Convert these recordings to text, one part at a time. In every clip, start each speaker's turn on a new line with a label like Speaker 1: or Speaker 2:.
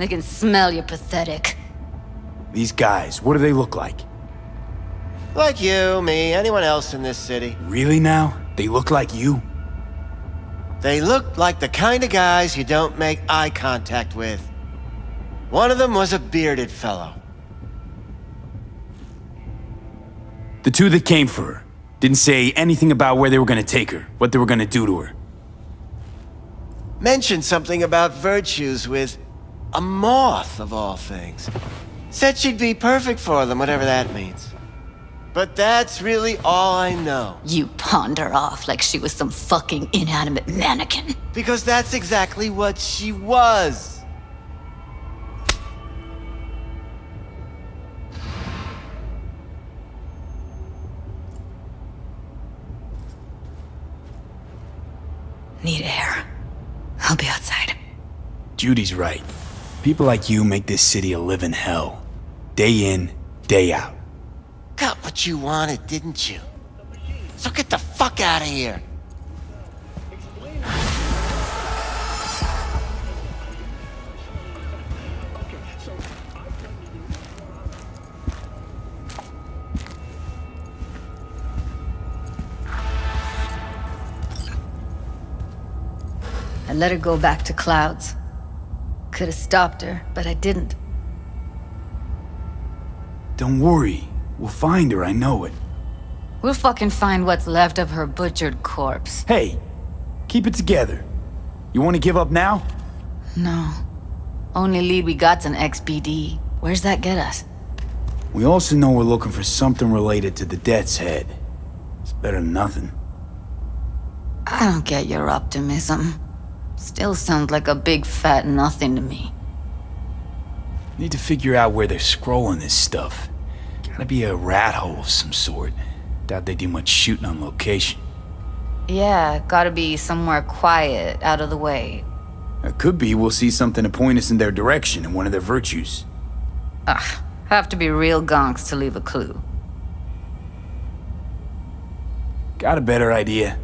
Speaker 1: They can smell you're pathetic.
Speaker 2: These guys, what do they look like?
Speaker 3: Like you, me, anyone else in this city.
Speaker 2: Really now? They look like you?
Speaker 3: They look like the kind of guys you don't make eye contact with. One of them was a bearded fellow.
Speaker 2: The two that came for her didn't say anything about where they were gonna take her, what they were gonna do to her.
Speaker 3: Mentioned something about virtues with a moth, of all things. Said she'd be perfect for them, whatever that means. But that's really all I know.
Speaker 1: You pawned her off like she was some fucking inanimate mannequin.
Speaker 3: Because that's exactly what she was.
Speaker 1: Need air. I'll be outside.
Speaker 2: Judy's right. People like you make this city a living hell. Day in, day out.
Speaker 3: Got what you wanted, didn't you? So get the fuck out of here.
Speaker 1: I let her go back to Clouds. Could have stopped her, but I didn't.
Speaker 2: Don't worry. We'll find her, I know it.
Speaker 1: We'll fucking find what's left of her butchered corpse.
Speaker 2: Hey, keep it together. You want to give up now?
Speaker 1: No. Only lead we got's an XBD. Where's that get us?
Speaker 2: We also know we're looking for something related to the Death's Head. It's better than nothing.
Speaker 1: I don't get your optimism. Still sounds like a big fat nothing to me.
Speaker 2: Need to figure out where they're scrolling this stuff. Gotta be a rat hole of some sort. Doubt they do much shooting on location.
Speaker 1: Yeah, gotta be somewhere quiet, out of the way.
Speaker 2: It could be we'll see something to point us in their direction in one of their virtues.
Speaker 1: Ugh, have to be real gonks to leave a clue.
Speaker 2: Got a better idea?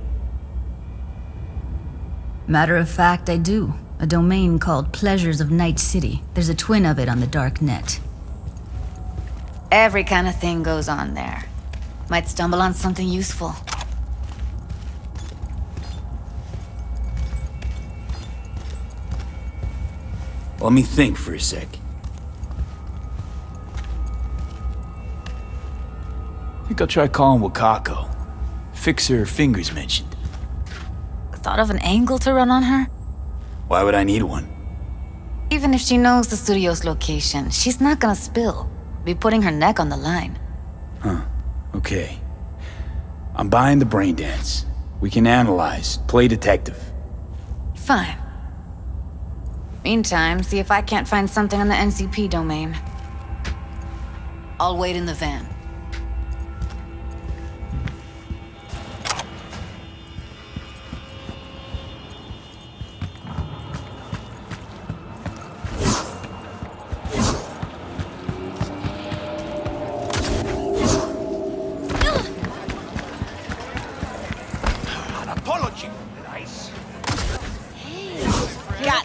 Speaker 4: Matter of fact, I do. A domain called Pleasures of Night City. There's a twin of it on the dark net.
Speaker 1: Every kind of thing goes on there. Might stumble on something useful.
Speaker 2: Let me think for a sec. Think I'll try calling Wakako. Fix her fingers mentioned.
Speaker 1: Thought of an angle to run on her?
Speaker 2: Why would I need one?
Speaker 1: Even if she knows the studio's location, she's not gonna spill. Be putting her neck on the line.
Speaker 2: Huh. Okay. I'm buying the brain dance. We can analyze, play detective.
Speaker 1: Fine. Meantime, see if I can't find something on the NCP domain. I'll wait in the van.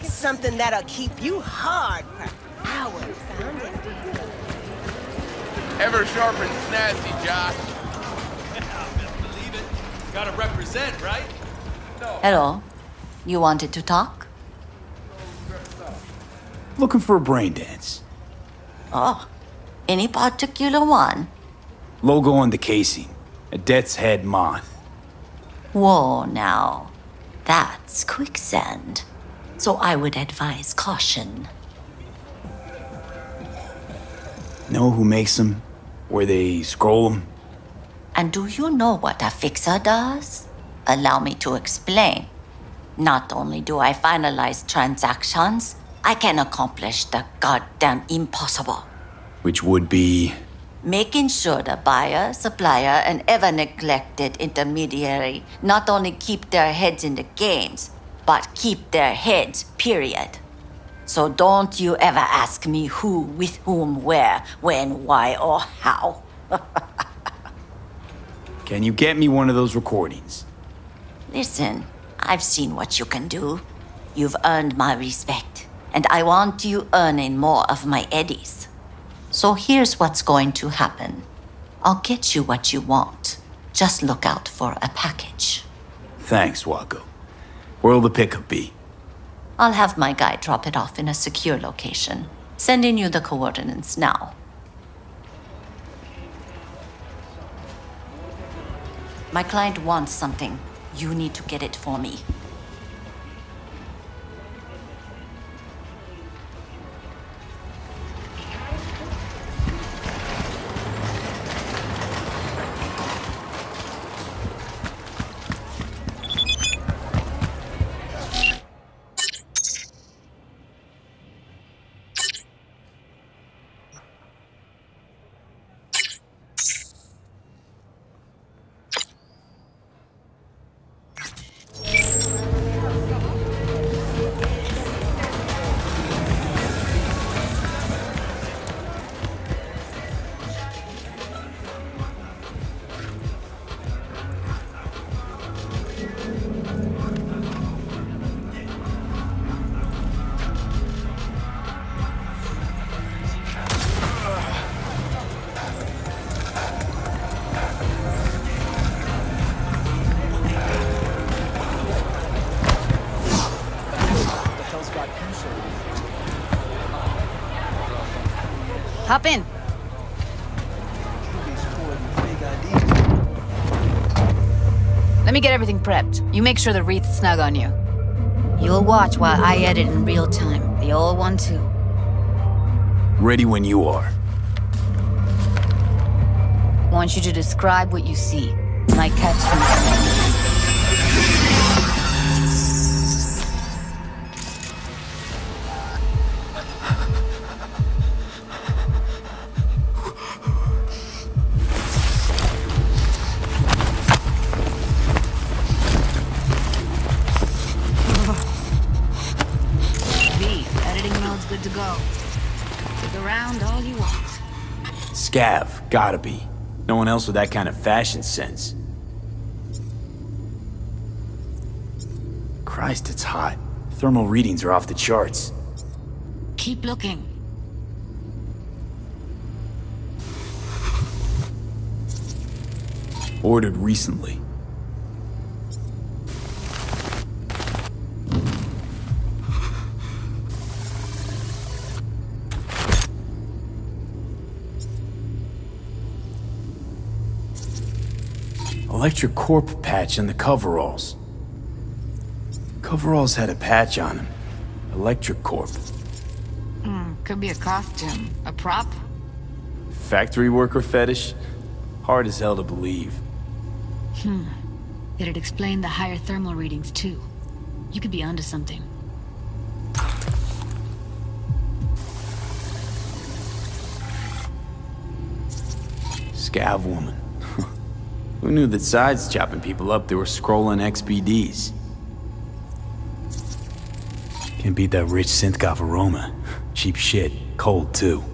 Speaker 5: Something that'll keep you hard for hours.
Speaker 6: Ever sharp and snazzy, Josh. Believe it. Gotta represent, right? No.
Speaker 7: Hello. You wanted to talk?
Speaker 2: Looking for a brain dance.
Speaker 7: Oh, any particular one?
Speaker 2: Logo on the casing. A Death's Head moth.
Speaker 7: Whoa, now. That's quicksand. So I would advise caution.
Speaker 2: Know who makes them? Where they scroll them?
Speaker 7: And do you know what a fixer does? Allow me to explain. Not only do I finalize transactions, I can accomplish the goddamn impossible.
Speaker 2: Which would be...
Speaker 7: Making sure the buyer, supplier, and ever-neglected intermediary not only keep their heads in the games, but keep their heads, period. So don't you ever ask me who, with whom, where, when, why, or how.
Speaker 2: Can you get me one of those recordings?
Speaker 7: Listen, I've seen what you can do. You've earned my respect. and I want you earning more of my eddies. So here's what's going to happen. I'll get you what you want. Just look out for a package.
Speaker 2: Thanks, Wako. Where'll the pickup be?
Speaker 7: I'll have my guy drop it off in a secure location. Sending you the coordinates now. My client wants something. You need to get it for me.
Speaker 1: Hop in. Let me get everything prepped. You make sure the wreath's snug on you. You'll watch while I edit in real time. The old one, too.
Speaker 2: Ready when you are.
Speaker 1: Want you to describe what you see. Might catch some.
Speaker 4: Good to go. Stick around all you want.
Speaker 2: Scav, gotta be. No one else with that kind of fashion sense. Christ, it's hot. Thermal readings are off the charts.
Speaker 4: Keep looking.
Speaker 2: Ordered recently. Electric Corp patch on the coveralls. Coveralls had a patch on them. Electric Corp.
Speaker 4: Could be a costume. A prop?
Speaker 2: Factory worker fetish? Hard as hell to believe.
Speaker 4: It'd explain the higher thermal readings, too. You could be onto something.
Speaker 2: Scav woman. Who knew that sides chopping people up, they were scrolling XPDs? Can't beat that rich synth-goth aroma. Cheap shit. Cold, too.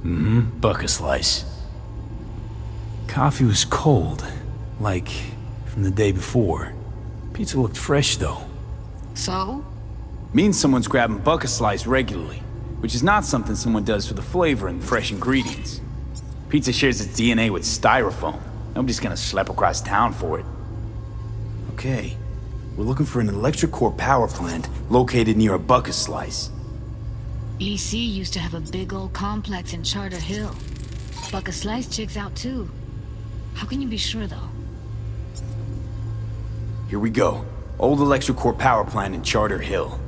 Speaker 2: Buck a slice. Coffee was cold. Like, from the day before. Pizza looked fresh, though.
Speaker 4: So?
Speaker 2: Means someone's grabbing buck a slice regularly. Which is not something someone does for the flavor and fresh ingredients. Pizza shares its DNA with styrofoam. Nobody's gonna schlep across town for it. Okay, we're looking for an electric core power plant located near a bucket slice.
Speaker 4: EC used to have a big old complex in Charter Hill. Bucka Slice checks out too. How can you be sure though?
Speaker 2: Here we go. Old electric core power plant in Charter Hill.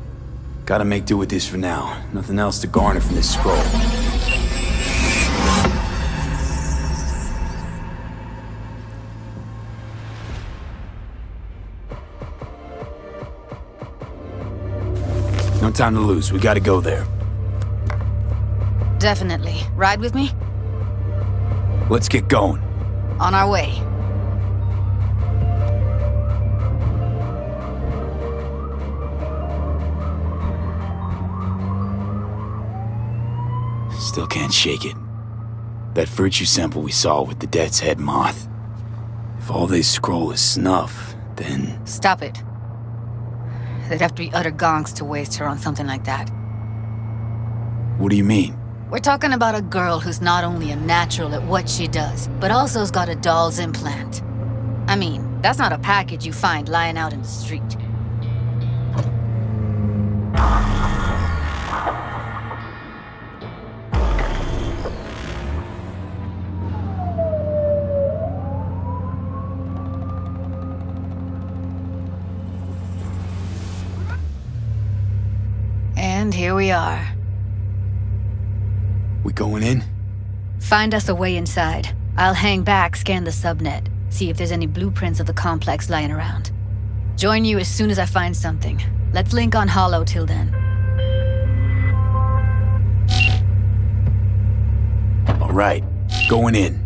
Speaker 2: Gotta make do with this for now. Nothing else to garner from this scroll. No time to lose. We gotta go there.
Speaker 1: Definitely. Ride with me?
Speaker 2: Let's get going.
Speaker 1: On our way.
Speaker 2: Still can't shake it. That virtue sample we saw with the Death's Head moth. If all they scroll is snuff, then...
Speaker 1: Stop it. They'd have to be utter gonks to waste her on something like that.
Speaker 2: What do you mean?
Speaker 1: We're talking about a girl who's not only a natural at what she does, but also's got a doll's implant. I mean, that's not a package you find lying out in the street. And here we are.
Speaker 2: We going in?
Speaker 1: Find us a way inside. I'll hang back, scan the subnet, see if there's any blueprints of the complex lying around. Join you as soon as I find something. Let's link on Hollow till then.
Speaker 2: All right, going in.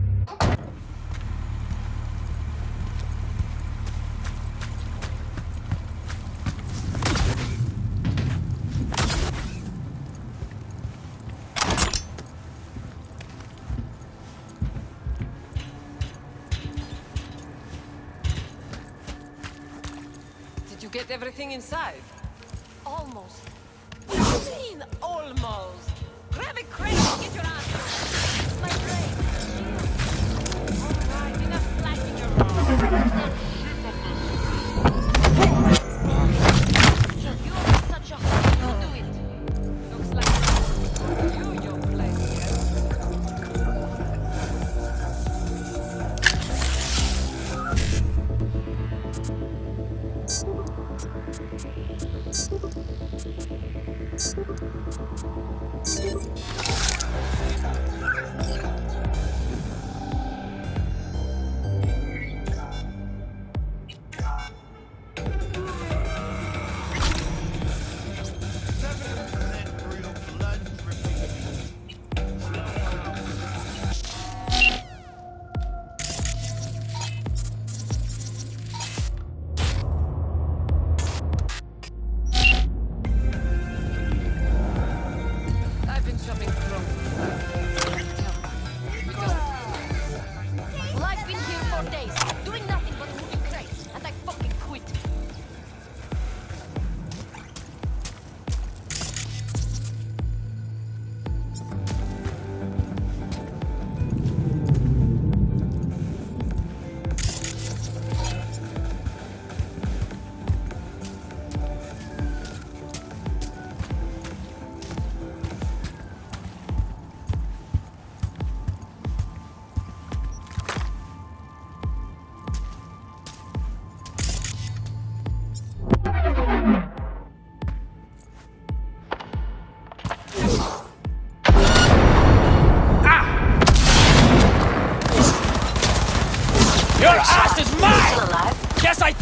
Speaker 5: Get everything inside? Almost. What do you mean, almost? Grab a crate and get your ass. My brain. All right, enough flagging around. You are such a hard to do it. Looks like you your place, yes?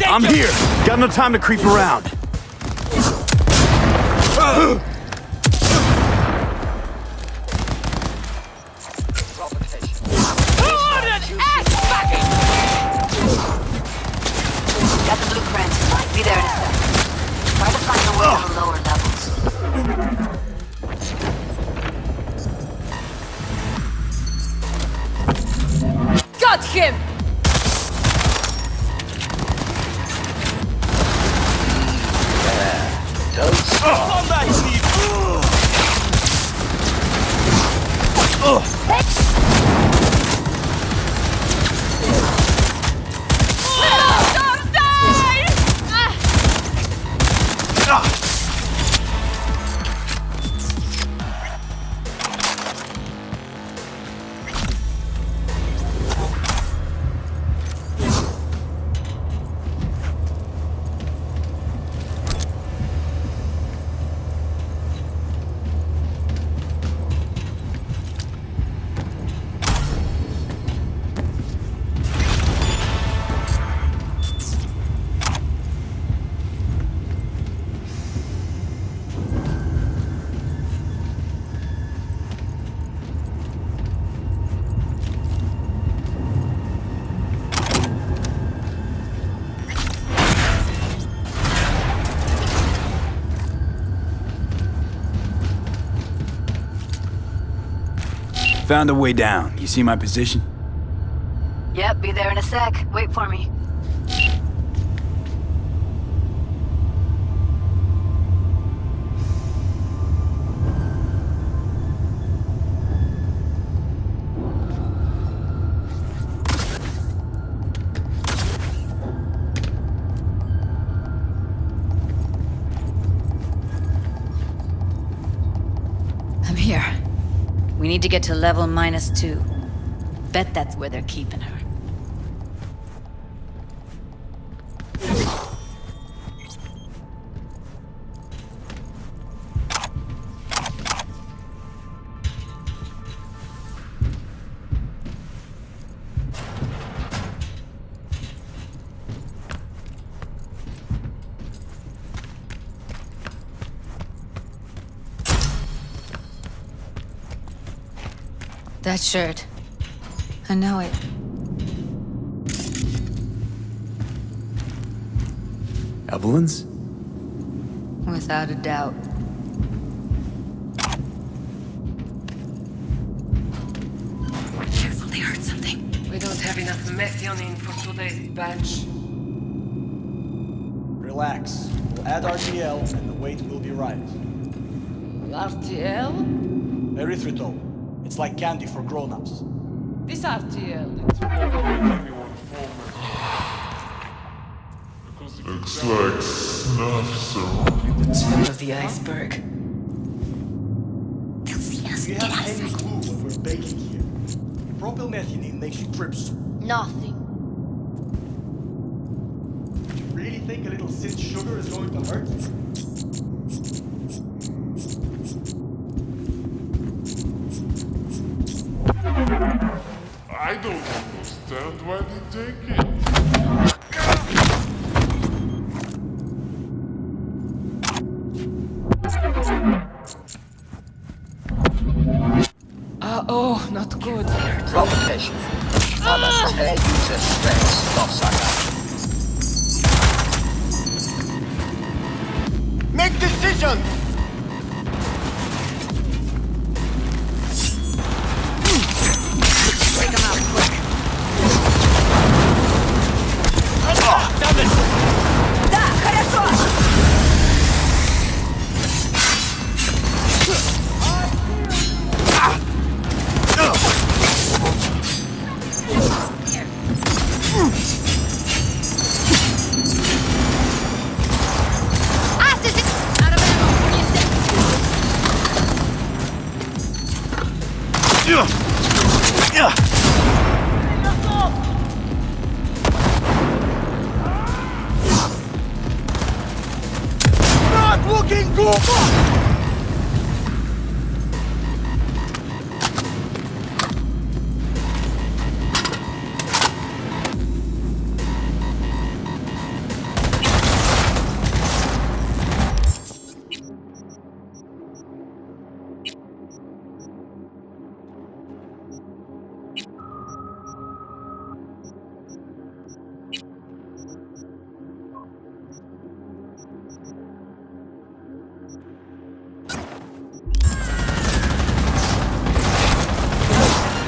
Speaker 2: I'm here. Got no time to creep around.
Speaker 1: Got the blueprint. Be there in a sec. Try to find a way to the lower levels. Got him!
Speaker 2: Found a way down. You see my position?
Speaker 1: Yep, be there in a sec. Wait for me. here. We need to get to level -2. Bet that's where they're keeping her. That shirt. I know it.
Speaker 2: Evelyn's?
Speaker 1: Without a doubt. Careful, they heard something.
Speaker 5: We don't have enough methionine for today's batch.
Speaker 8: Relax. We'll add RTL and the weight will be right.
Speaker 5: RTL?
Speaker 8: Erythritol. It's like candy for grown-ups.
Speaker 5: This RTL.
Speaker 9: Looks like snuff, sir.
Speaker 1: The tip of the iceberg.
Speaker 7: They'll see us.
Speaker 8: Do you
Speaker 7: Get
Speaker 8: have any
Speaker 7: outside.
Speaker 8: clue what we're baking here? Propylmethionine makes you trip.
Speaker 7: Nothing.
Speaker 8: Do you really think a little synth sugar is going to hurt?
Speaker 9: I don't understand why they take it.
Speaker 5: Oh, not good.
Speaker 10: Provocation. I must tear you to shreds, bloodsucker.
Speaker 3: Make decisions!
Speaker 1: Break them out quick. Out of ammo. 20 seconds.
Speaker 8: Not looking good!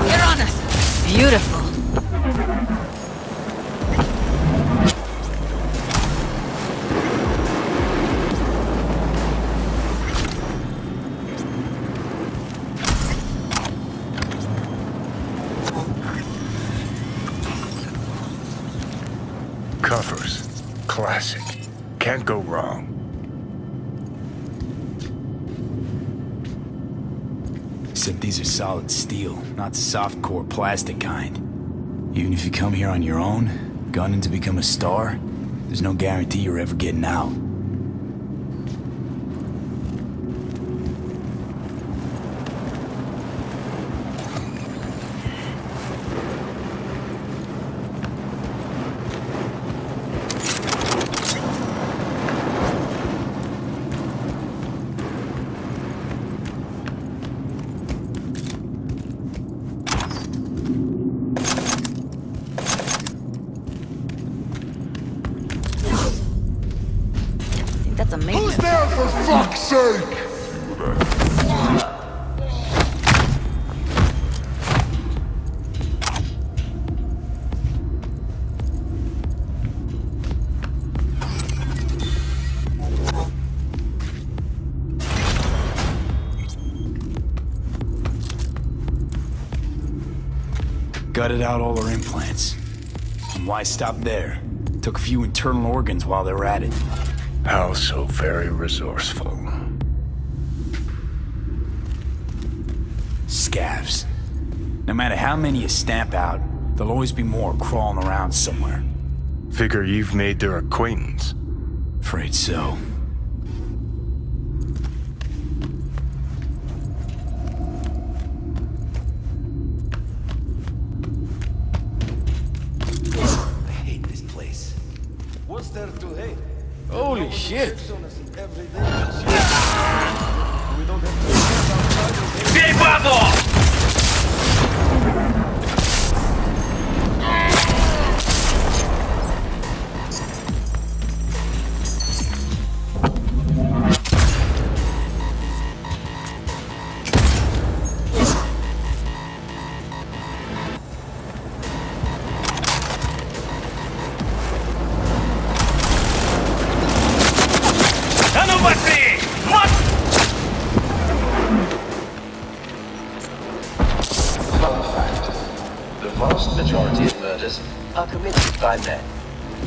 Speaker 1: They're on us. Beautiful.
Speaker 11: Covers. Classic. Can't go wrong.
Speaker 2: Except these are solid steel, not the soft-core plastic kind. Even if you come here on your own, gunning to become a star, there's no guarantee you're ever getting out.
Speaker 1: That's amazing.
Speaker 9: Who's there for fuck's sake?
Speaker 2: Gutted out all our implants. And why stop there? Took a few internal organs while they were at it.
Speaker 11: How so very resourceful.
Speaker 2: Scavs. No matter how many you stamp out, there'll always be more crawling around somewhere.
Speaker 11: Figure you've made their acquaintance.
Speaker 2: Afraid so.
Speaker 8: I hate this place. What's there to hate?
Speaker 6: Holy shit!
Speaker 10: The vast majority of murders are committed by men,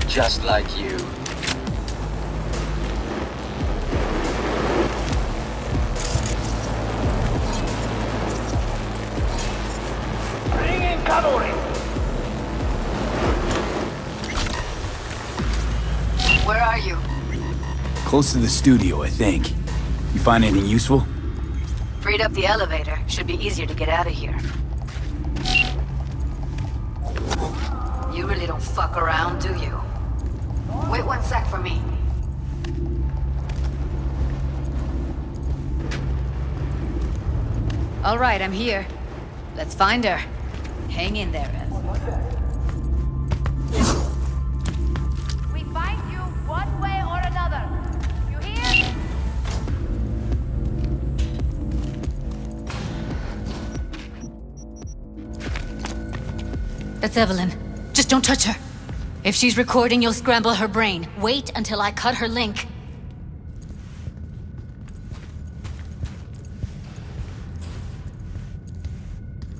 Speaker 10: just like you. Bring in cavalry!
Speaker 1: Where are you?
Speaker 2: Close to the studio, I think. You find anything useful?
Speaker 1: Freed up the elevator. Should be easier to get out of here. You really don't fuck around, do you? Wait 1 sec for me. All right, I'm here. Let's find her. Hang in there, Ev.
Speaker 5: We find you one way or another. You hear?
Speaker 1: That's Evelyn. Just don't touch her. If she's recording, you'll scramble her brain. Wait until I cut her link.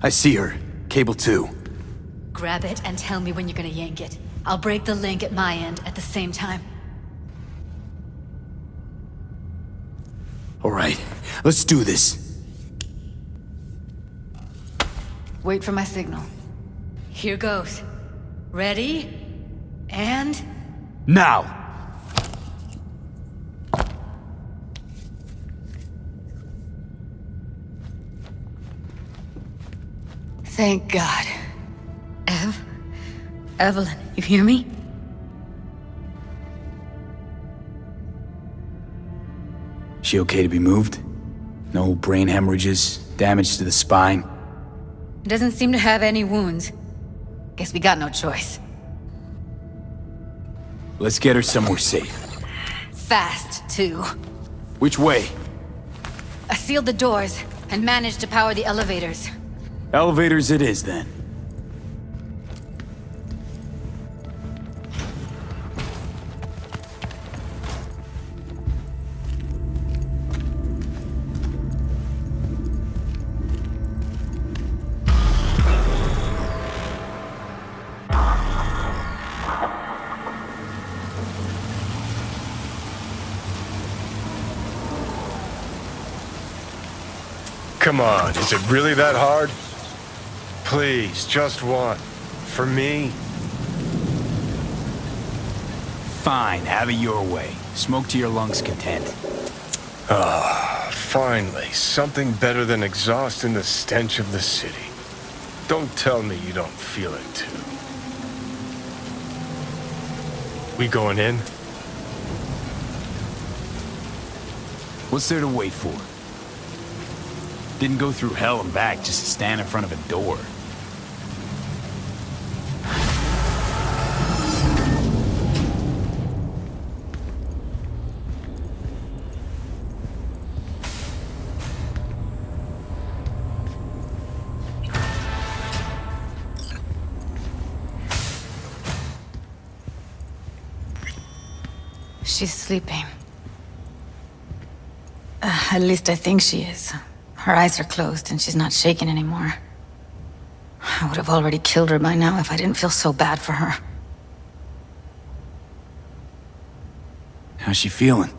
Speaker 2: I see her. Cable 2.
Speaker 1: Grab it and tell me when you're gonna yank it. I'll break the link at my end at the same time.
Speaker 2: All right, let's do this.
Speaker 1: Wait for my signal. Here goes. Ready? And...
Speaker 2: Now!
Speaker 1: Thank God. Evelyn, you hear me?
Speaker 2: She okay to be moved? No brain hemorrhages, damage to the spine?
Speaker 1: Doesn't seem to have any wounds. Guess we got no choice.
Speaker 2: Let's get her somewhere safe.
Speaker 1: Fast, too.
Speaker 2: Which way?
Speaker 1: I sealed the doors and managed to power the elevators.
Speaker 2: Elevators it is, then.
Speaker 11: Come on, is it really that hard? Please, just one. For me?
Speaker 2: Fine, have it your way. Smoke to your lungs' content.
Speaker 11: Ah, finally, something better than exhaust in the stench of the city. Don't tell me you don't feel it too. We going in?
Speaker 2: What's there to wait for? Didn't go through hell and back just to stand in front of a door.
Speaker 1: She's sleeping. At least I think she is. Her eyes are closed and she's not shaking anymore. I would have already killed her by now if I didn't feel so bad for her.
Speaker 2: How's she feeling?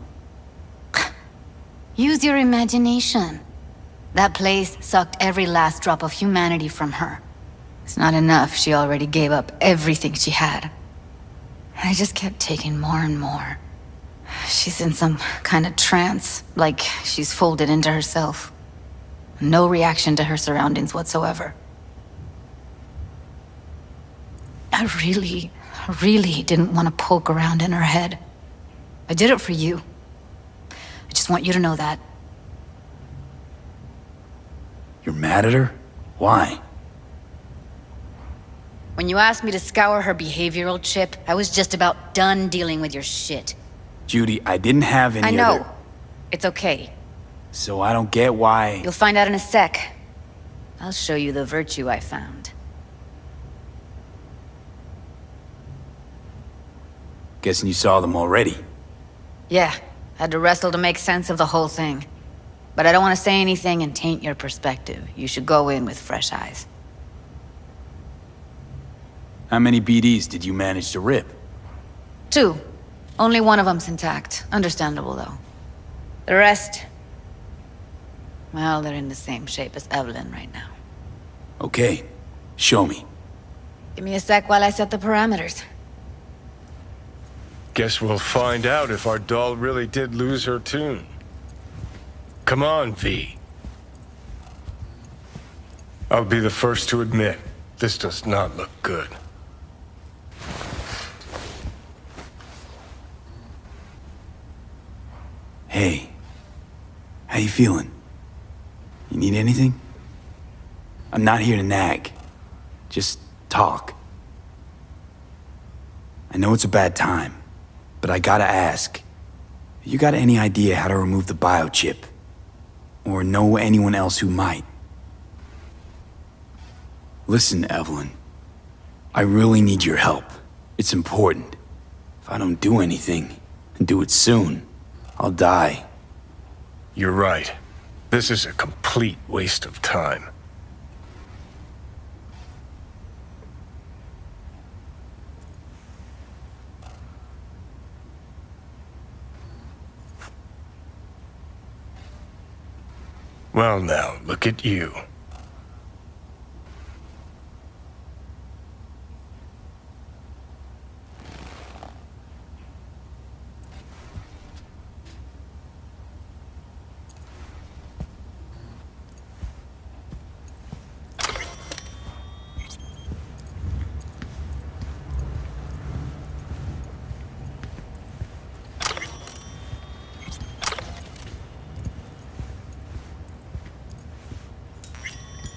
Speaker 1: Use your imagination. That place sucked every last drop of humanity from her. It's not enough, she already gave up everything she had. I just kept taking more and more. She's in some kind of trance, like she's folded into herself. No reaction to her surroundings whatsoever. I really didn't want to poke around in her head. I did it for you. I just want you to know that.
Speaker 2: You're mad at her? Why?
Speaker 1: When you asked me to scour her behavioral chip, I was just about done dealing with your shit.
Speaker 2: Judy, I didn't have any
Speaker 1: I know.
Speaker 2: other...
Speaker 1: It's okay.
Speaker 2: So I don't get why...
Speaker 1: You'll find out in a sec. I'll show you the virtue I found.
Speaker 2: Guessing you saw them already.
Speaker 1: Yeah, had to wrestle to make sense of the whole thing. But I don't want to say anything and taint your perspective. You should go in with fresh eyes.
Speaker 2: How many BDs did you manage to rip?
Speaker 1: 2. Only one of them's intact. Understandable, though. The rest... well, they're in the same shape as Evelyn right now.
Speaker 2: Okay, show me.
Speaker 1: Give me a sec while I set the parameters.
Speaker 11: Guess we'll find out if our doll really did lose her tune. Come on, V. I'll be the first to admit, this does not look good.
Speaker 2: Hey, how you feeling? You need anything? I'm not here to nag. Just talk. I know it's a bad time, but I gotta ask. You got any idea how to remove the biochip? Or know anyone else who might? Listen, Evelyn. I really need your help. It's important. If I don't do anything, and do it soon, I'll die.
Speaker 11: You're right. This is a complete waste of time. Well now, look at you.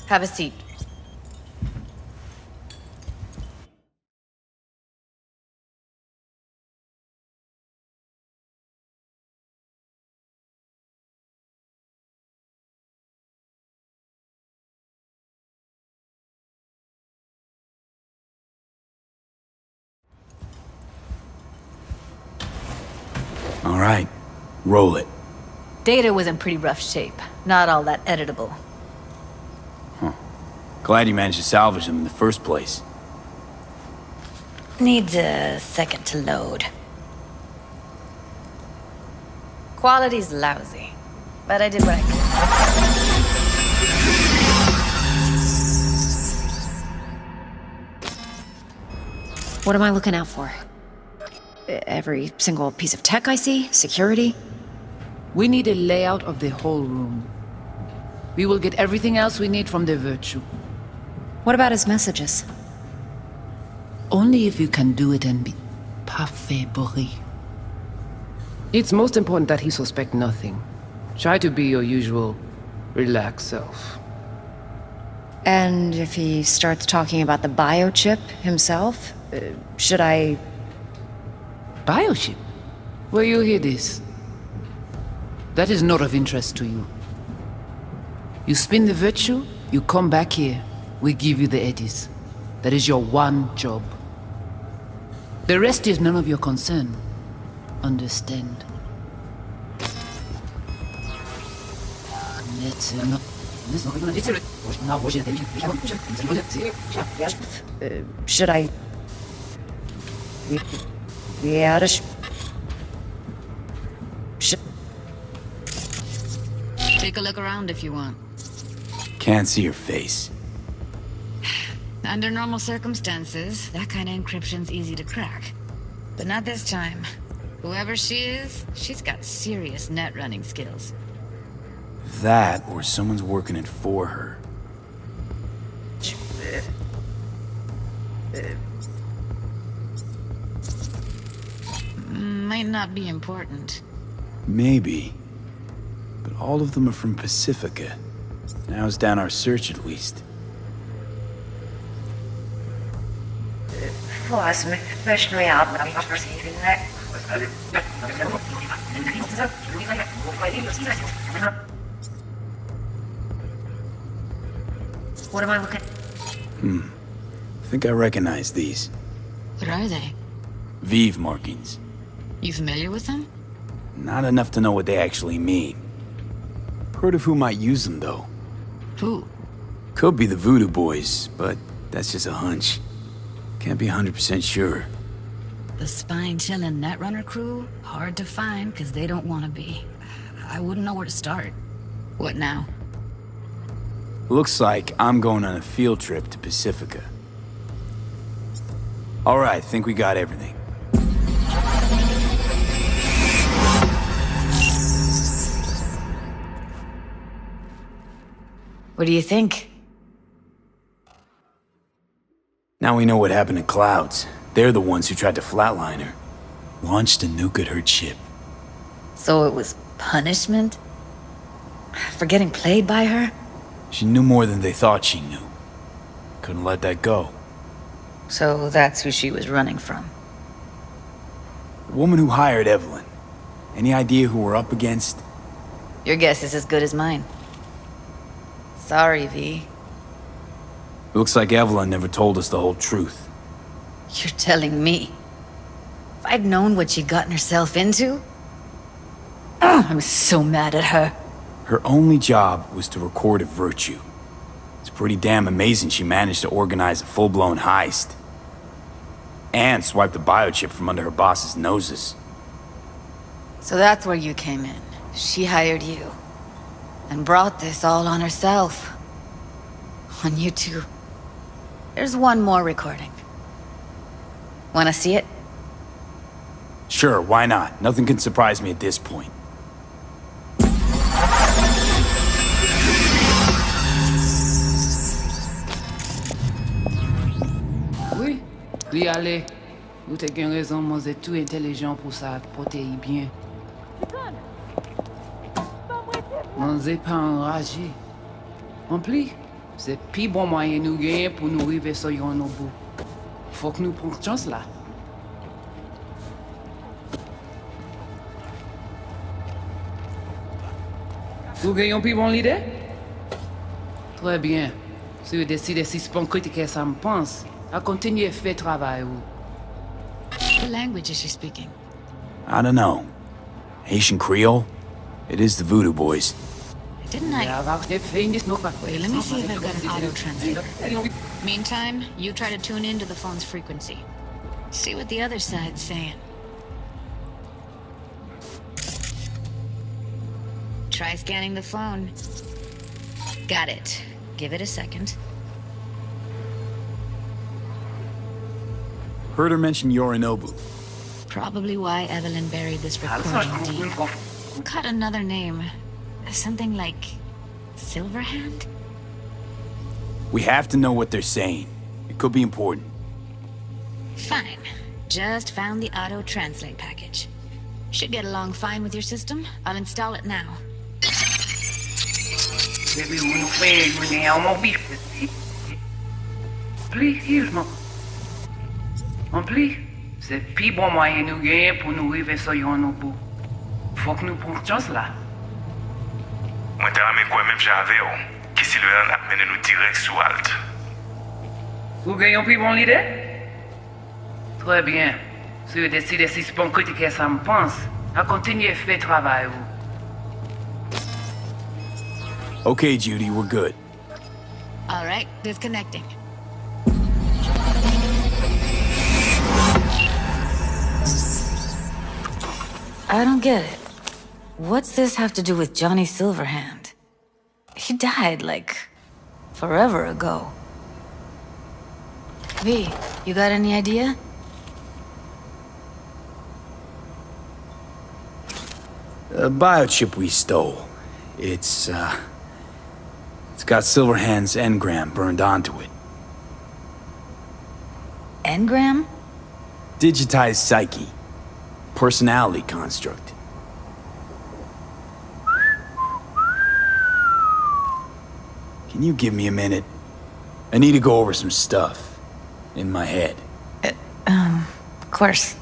Speaker 1: Have a seat.
Speaker 2: All right, roll it.
Speaker 1: Data was in pretty rough shape. Not all that editable.
Speaker 2: Glad you managed to salvage them in the first place.
Speaker 1: Needs a second to load. Quality's lousy, but I did what I could.
Speaker 12: What am I looking out for? Every single piece of tech I see? Security?
Speaker 13: We need a layout of the whole room. We will get everything else we need from the Virtue.
Speaker 12: What about his messages?
Speaker 13: Only if you can do it and be parfait bourré. It's most important that he suspect nothing. Try to be your usual, relaxed self.
Speaker 12: And if he starts talking about the biochip himself, should I...
Speaker 13: Biochip? Where you hear this? That is not of interest to you. You spin the Virtue, you come back here. We give you the eddies. That is your one job. The rest is none of your concern. Understand?
Speaker 12: Should I... Yeah,
Speaker 1: Take a look around if you want.
Speaker 2: Can't see her face.
Speaker 4: Under normal circumstances, that kind of encryption's easy to crack. But not this time. Whoever she is, she's got serious net running skills.
Speaker 2: That, or someone's working it for her.
Speaker 4: Might not be important.
Speaker 2: Maybe. But all of them are from Pacifica. Narrows down our search at least.
Speaker 12: What am I looking?
Speaker 2: I think I recognize these.
Speaker 4: What are they?
Speaker 2: Vive markings.
Speaker 4: You familiar with them?
Speaker 2: Not enough to know what they actually mean. Heard of who might use them, though.
Speaker 4: Who?
Speaker 2: Could be the Voodoo Boys, but that's just a hunch. Can't be 100% sure.
Speaker 4: The spine-chilling Netrunner crew? Hard to find, because they don't want to be. I wouldn't know where to start. What now?
Speaker 2: Looks like I'm going on a field trip to Pacifica. All right, think we got everything.
Speaker 1: What do you think?
Speaker 2: Now we know what happened to Clouds. They're the ones who tried to flatline her. Launched a nuke at her ship.
Speaker 1: So it was punishment? For getting played by her?
Speaker 2: She knew more than they thought she knew. Couldn't let that go.
Speaker 1: So that's who she was running from.
Speaker 2: The woman who hired Evelyn. Any idea who we're up against?
Speaker 1: Your guess is as good as mine. Sorry, V.
Speaker 2: Looks like Evelyn never told us the whole truth.
Speaker 1: You're telling me? If I'd known what she'd gotten herself into? I'm so mad at her.
Speaker 2: Her only job was to record a virtue. It's pretty damn amazing she managed to organize a full-blown heist. And swipe the biochip from under her boss's noses.
Speaker 1: So that's where you came in. She hired you. And brought this all on herself. On you two. There's one more recording. Wanna see it?
Speaker 2: Sure, why not? Nothing can surprise me at this point.
Speaker 13: Oui, lui aller. Vous avez une raison, moi c'est tout intelligent pour ça, protéger bien. On n'est pas enragé. En plus, c'est le plus bon moyen nous gagner pour nous arriver sur nos bouts. Faut que nous prenions chance là. Vous gagnez plus bon l'idée? Très bien. Si vous décidez si c'est pas critiquer ça me pense, à continuer à faire travail.
Speaker 4: What language is she speaking?
Speaker 2: I don't know. Haitian Creole? It is the Voodoo Boys.
Speaker 4: Didn't I? Wait, let me see if I've got an auto-translator. Meantime, you try to tune into the phone's frequency. See what the other side's saying. Try scanning the phone. Got it. Give it a second.
Speaker 2: Heard her mention Yorinobu.
Speaker 4: Probably why Evelyn buried this recording deep. Caught another name. Something like Silverhand?
Speaker 2: We have to know what they're saying. It could be important.
Speaker 4: Fine. Just found the auto-translate package. Should get along fine with your system. I'll install it now.
Speaker 13: En plus, c'est le plus bon moyen nous gagner pour nous arriver sur nos bouts. Faut que nous prenions chance là.
Speaker 9: Moi, t'as ramé quoi même j'avais, qui si le a mené nous direct sous Alt.
Speaker 13: Vous gagnez plus bon l'idée? Très bien. Si vous décidez si c'est pas critiquer ça me pense, à continuer à faire travail.
Speaker 2: Okay, Judy, we're good.
Speaker 4: All right, disconnecting.
Speaker 1: I don't get it. What's this have to do with Johnny Silverhand? He died, like, Forever ago. V, you got any idea?
Speaker 2: The biochip we stole. It's got Silverhand's engram burned onto it.
Speaker 1: Engram?
Speaker 2: Digitized psyche. Personality construct. Can you give me a minute? I need to go over some stuff. In my head.
Speaker 1: Of course.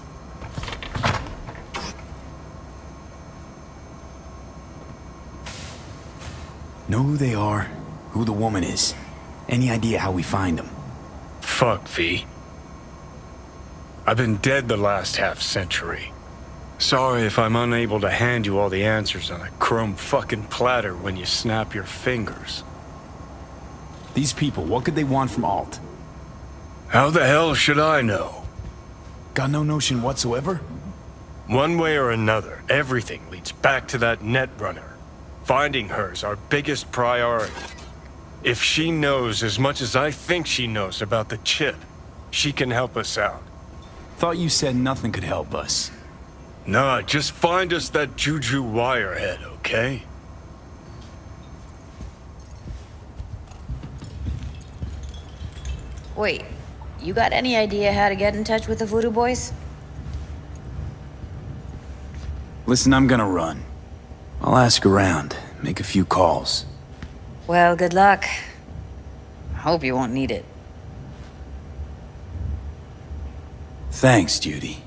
Speaker 2: Know who they are, who the woman is. Any idea how we find them?
Speaker 11: Fuck, V. I've been dead the last half-century. Sorry if I'm unable to hand you all the answers on a chrome fucking platter when you snap your fingers.
Speaker 2: These people, what could they want from Alt?
Speaker 11: How the hell should I know?
Speaker 2: Got no notion whatsoever?
Speaker 11: One way or another, everything leads back to that netrunner. Finding her's our biggest priority. If she knows as much as I think she knows about the chip, she can help us out.
Speaker 2: Thought you said nothing could help us.
Speaker 11: Nah, just find us that Juju wirehead, okay?
Speaker 12: Wait, you got any idea how to get in touch with the Voodoo Boys?
Speaker 2: Listen, I'm gonna run. I'll ask around, make a few calls.
Speaker 12: Well, good luck. I hope you won't need it.
Speaker 2: Thanks, Judy.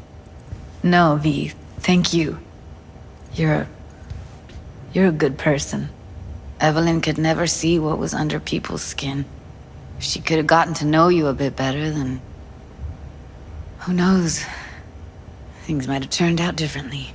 Speaker 1: No, V. Thank you. You're a good person. Evelyn could never see what was under people's skin. If she could have gotten to know you a bit better, then... who knows? Things might have turned out differently.